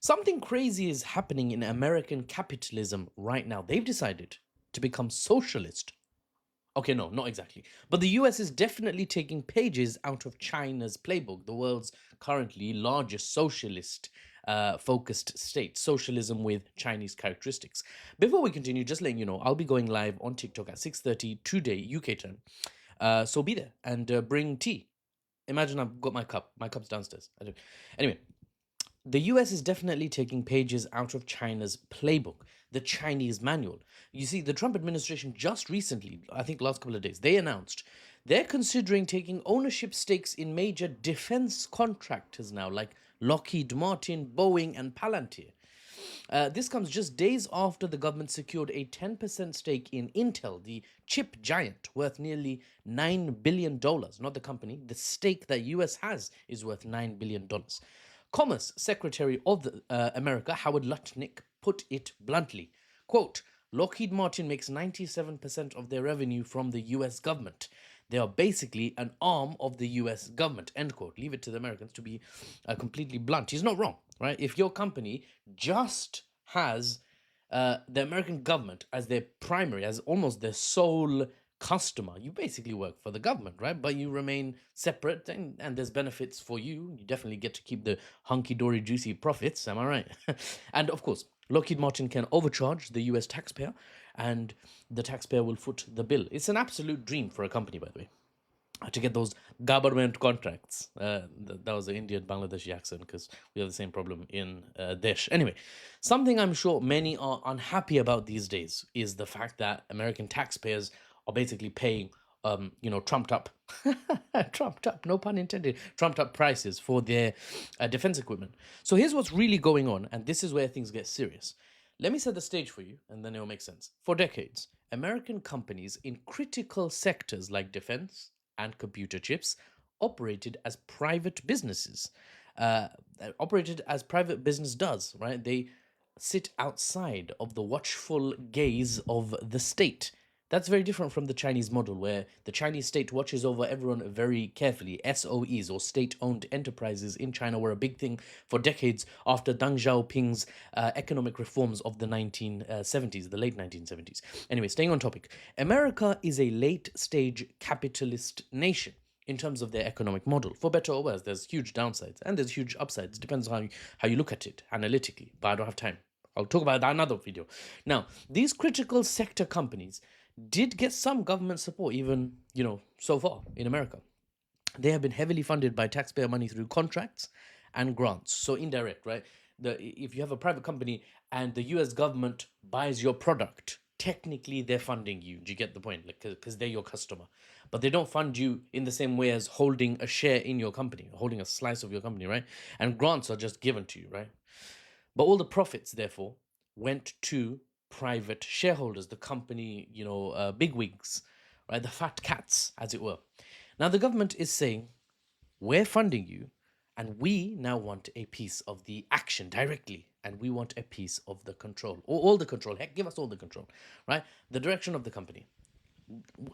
Something crazy is happening in American capitalism right now. They've decided to become socialist. Okay, no, not exactly. But the US is definitely taking pages out of China's playbook, the world's currently largest socialist focused state, socialism with Chinese characteristics. Before we continue, just letting you know, I'll be going live on TikTok at 6:30 today, UK time. So be there and bring tea. Imagine I've got my cup. My cup's downstairs. I don't. Anyway, the US is definitely taking pages out of China's playbook, the Chinese manual. You see, the Trump administration just recently, I think last couple of days, they announced they're considering taking ownership stakes in major defense contractors now, like Lockheed Martin, Boeing, and Palantir. This comes just days after the government secured a 10% stake in Intel, the chip giant, worth nearly $9 billion. Not the company, the stake that US has is worth $9 billion. Commerce Secretary of America, Howard Lutnick, put it bluntly, quote, Lockheed Martin makes 97% of their revenue from the US government. They are basically an arm of the US government, end quote. Leave it to the Americans to be completely blunt. He's not wrong, right? If your company just has the American government as their primary, as almost their sole customer, you basically work for the government, right? But you remain separate, and there's benefits for you. You definitely get to keep the hunky-dory juicy profits, am I right? And of course, Lockheed Martin can overcharge the US taxpayer, and the taxpayer will foot the bill. It's an absolute dream for a company, by the way, to get those government contracts. That was the Indian Bangladeshi accent, because we have the same problem in Desh. Anyway, something I'm sure many are unhappy about these days is the fact that American taxpayers are basically paying trumped up, trumped up, no pun intended, trumped up prices for their defense equipment. So here's what's really going on, and this is where things get serious. Let me set the stage for you, and then it will make sense. For decades, American companies in critical sectors like defense and computer chips operated as private businesses. Uh, Operated as private business does, right? They sit outside of the watchful gaze of the state. That's very different from the Chinese model, where the Chinese state watches over everyone very carefully. SOEs, or state-owned enterprises, in China were a big thing for decades after Deng Xiaoping's economic reforms of the 1970s, the late 1970s. Anyway, staying on topic, America is a late-stage capitalist nation in terms of their economic model. For better or worse, there's huge downsides and there's huge upsides. Depends on how you look at it analytically, but I don't have time. I'll talk about that in another video. Now, these critical sector companies did get some government support, even, so far in America. They have been heavily funded by taxpayer money through contracts and grants. So indirect, right? If you have a private company and the US government buys your product, technically they're funding you. Do you get the point? Like, because they're your customer. But they don't fund you in the same way as holding a share in your company, holding a slice of your company, right? And grants are just given to you, right? But all the profits, therefore, went to private shareholders, the company, bigwigs, right? The fat cats, as it were. Now, the government is saying, we're funding you, and we now want a piece of the action directly, and we want a piece of the control, or all the control. Heck, give us all the control, right? The direction of the company.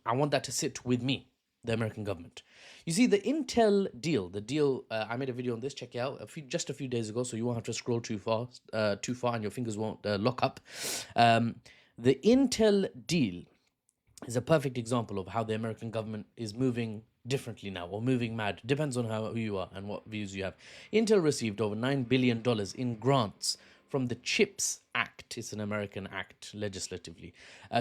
I want that to sit with me, the American government. You see, the Intel deal, I made a video on this, check it out, just a few days ago, so you won't have to scroll too far, and your fingers won't lock up. The Intel deal is a perfect example of how the American government is moving differently now, or moving mad. Depends on who you are and what views you have. Intel received over $9 billion in grants from the CHIPS Act, it's an American act legislatively,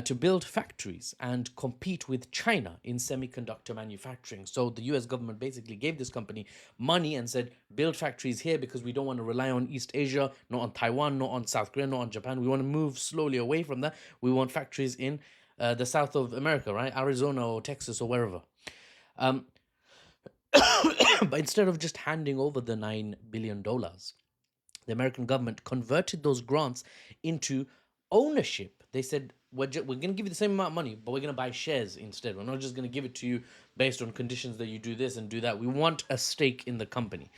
to build factories and compete with China in semiconductor manufacturing. So the US government basically gave this company money and said, build factories here because we don't want to rely on East Asia, not on Taiwan, not on South Korea, not on Japan. We want to move slowly away from that. We want factories in the south of America, right? Arizona or Texas or wherever. But instead of just handing over the $9 billion, the American government converted those grants into ownership. They said, we're going to give you the same amount of money, but we're going to buy shares instead. We're not just going to give it to you based on conditions that you do this and do that. We want a stake in the company.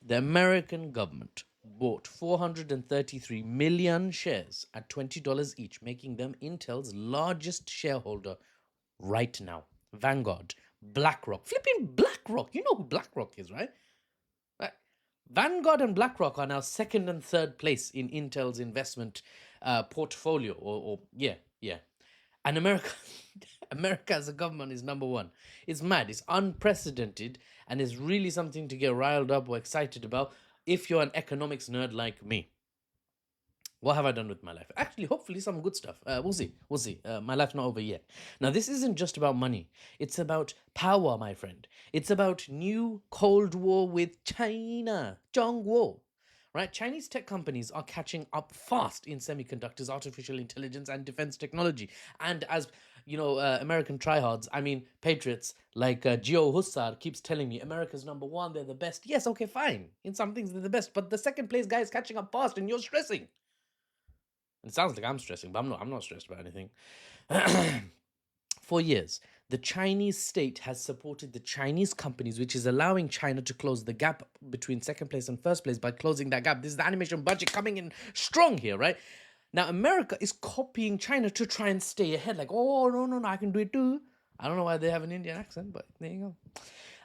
The American government bought 433 million shares at $20 each, making them Intel's largest shareholder right now. Vanguard, BlackRock, flipping BlackRock. You know who BlackRock is, right? Vanguard and BlackRock are now second and third place in Intel's investment portfolio. Yeah. And America, America as a government is number one. It's mad. It's unprecedented, and it's really something to get riled up or excited about if you're an economics nerd like me. What have I done with my life? Actually, hopefully, some good stuff. We'll see. We'll see. My life's not over yet. Now, this isn't just about money. It's about power, my friend. It's about new Cold War with China. Zhongguo. Right? Chinese tech companies are catching up fast in semiconductors, artificial intelligence, and defense technology. And as you know, American tryhards, I mean, patriots like Gio Hussar keeps telling me America's number one, they're the best. Yes, okay, fine. In some things, they're the best. But the second place guy is catching up fast, and you're stressing. It sounds like I'm stressing, but I'm not stressed about anything. For years, the Chinese state has supported the Chinese companies, which is allowing China to close the gap between second place and first place by closing that gap. This is the animation budget coming in strong here, right? Now, America is copying China to try and stay ahead. Like, oh, no, I can do it too. I don't know why they have an Indian accent, but there you go.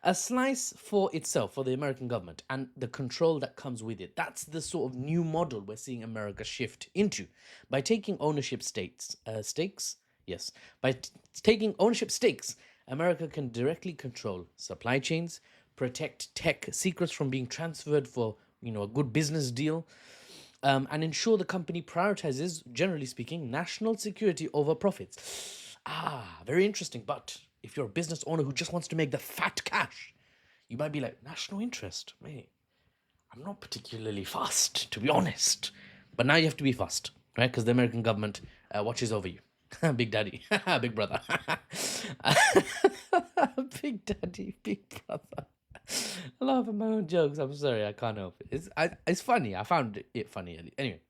A slice for itself, for the American government, and the control that comes with it. That's the sort of new model we're seeing America shift into. By taking ownership stakes, yes, by taking ownership stakes, America can directly control supply chains, protect tech secrets from being transferred for a good business deal, and ensure the company prioritizes, generally speaking, national security over profits. Very interesting. But if you're a business owner who just wants to make the fat cash, you might be like, national interest, mate. I'm not particularly fast, to be honest. But now you have to be fast, right? Because the American government watches over you. Big Daddy, Big Brother. Big Daddy, Big Brother. I laugh at my own jokes. I'm sorry, I can't help it. It's funny. I found it funny. Anyway,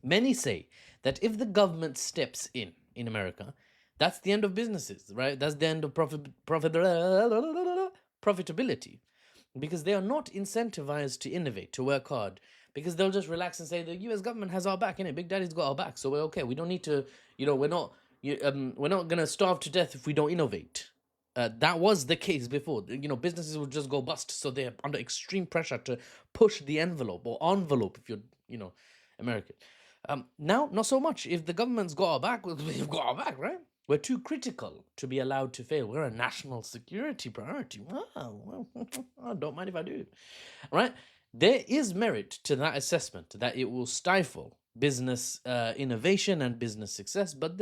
many say that if the government steps in America, that's the end of businesses, right? That's the end of profitability, because they are not incentivized to innovate, to work hard, because they'll just relax and say the U.S. government has our back, innit? Big Daddy's got our back, so we're okay. We don't need to, we're not gonna starve to death if we don't innovate. That was the case before. Businesses would just go bust, so they're under extreme pressure to push the envelope or envelope if you're, American. Now, not so much. If the government's got our back, we've got our back, right? We're too critical to be allowed to fail. We're a national security priority. Wow, I don't mind if I do. Right? There is merit to that assessment that it will stifle business innovation and business success, but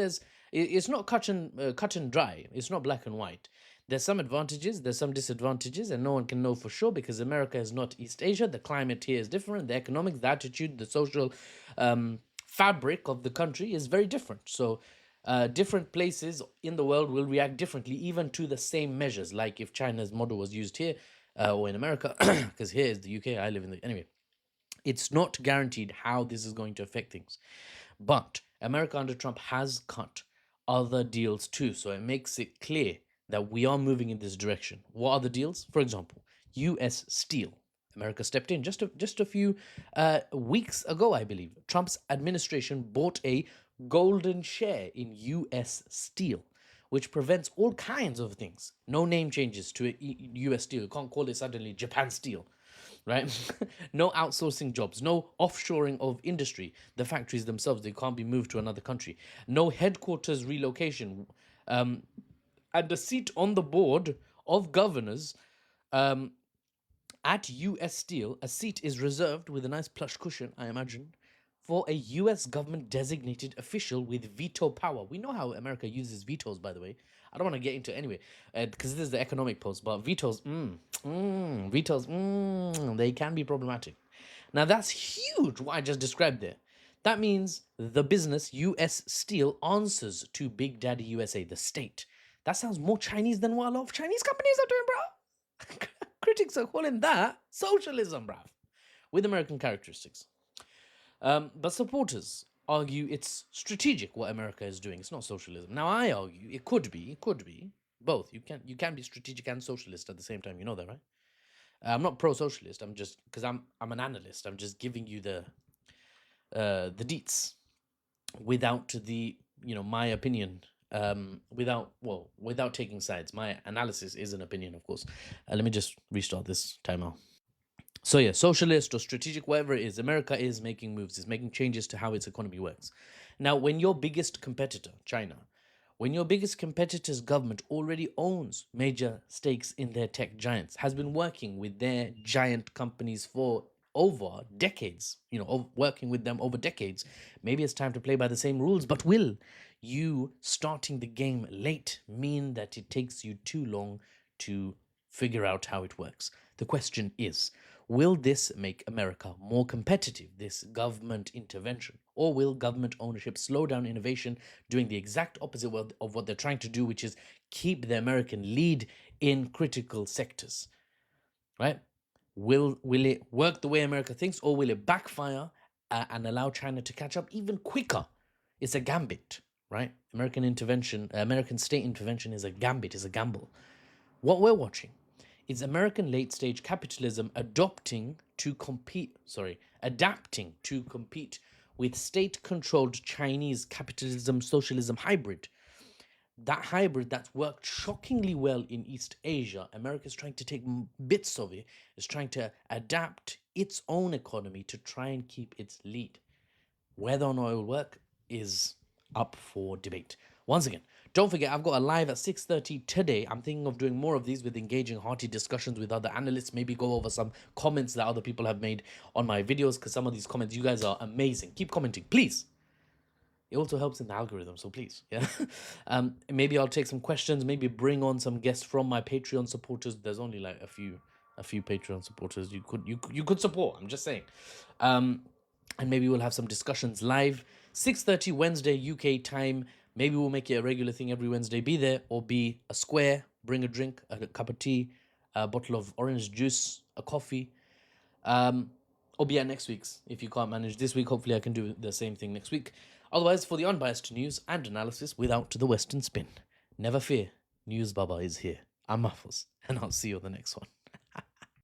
it's not cut and dry. It's not black and white. There's some advantages, there's some disadvantages, and no one can know for sure because America is not East Asia. The climate here is different. The economics, the attitude, the social fabric of the country is very different. So different places in the world will react differently, even to the same measures. Like if China's model was used here or in America, because here is the UK, I live in the... Anyway, it's not guaranteed how this is going to affect things. But America under Trump has cut other deals too. So it makes it clear that we are moving in this direction. What are the deals? For example, US Steel. America stepped in just a few weeks ago, I believe. Trump's administration bought a golden share in US Steel, which prevents all kinds of things. No name changes to US Steel. You can't call it suddenly Japan Steel, right? No outsourcing jobs, no offshoring of industry. The factories themselves, they can't be moved to another country. No headquarters relocation. And a seat on the board of governors at US Steel, a seat is reserved with a nice plush cushion, I imagine, for a US government designated official with veto power. We know how America uses vetoes, by the way. I don't want to get into it anyway, because this is the economic post, but vetoes, they can be problematic. Now, that's huge, what I just described there. That means the business US Steel answers to Big Daddy USA, the state. That sounds more Chinese than what a lot of Chinese companies are doing, bro. Critics are calling that socialism, bruv, with American characteristics. But supporters argue it's strategic what America is doing. It's not socialism. Now, I argue it could be both. You can be strategic and socialist at the same time. You know that, right? I'm not pro-socialist. I'm just because I'm an analyst. I'm just giving you the deets without the my opinion. Without taking sides. My analysis is an opinion, of course. Let me just restart this timer. So yeah, socialist or strategic, whatever it is, America is making moves, is making changes to how its economy works. Now, when your biggest competitor, China, when your biggest competitor's government already owns major stakes in their tech giants, has been working with their giant companies for over decades, working with them over decades, maybe it's time to play by the same rules. But will you starting the game late mean that it takes you too long to figure out how it works? The question is, will this make America more competitive, this government intervention? Or will government ownership slow down innovation, doing the exact opposite of what they're trying to do, which is keep the American lead in critical sectors? Right? Will it work the way America thinks, or will it backfire and allow China to catch up even quicker? It's a gambit, right? American intervention, American state intervention is a gambit, is a gamble. What we're watching is American late stage capitalism adapting to compete with state controlled Chinese capitalism socialism hybrid. That hybrid that's worked shockingly well in East Asia, America's trying to take bits of it, is trying to adapt its own economy to try and keep its lead. Whether or not it will work is up for debate. Once again, don't forget, I've got a live at 6:30 today. I'm thinking of doing more of these with engaging hearty discussions with other analysts, maybe go over some comments that other people have made on my videos, because some of these comments, you guys are amazing. Keep commenting, please. It also helps in the algorithm, so please, yeah. Maybe I'll take some questions, maybe bring on some guests from my Patreon supporters. There's only like a few Patreon supporters you could support. I'm just saying. And maybe we'll have some discussions live 6:30 Wednesday UK time. Maybe we'll make it a regular thing every Wednesday. Be there or be a square. Bring a drink, a cup of tea, a bottle of orange juice, a coffee. Or be at next week's if you can't manage this week. Hopefully I can do the same thing next week. Otherwise, for the unbiased news and analysis without the Western spin, never fear, NewsBaba is here. I'm Mahfouz, and I'll see you on the next one.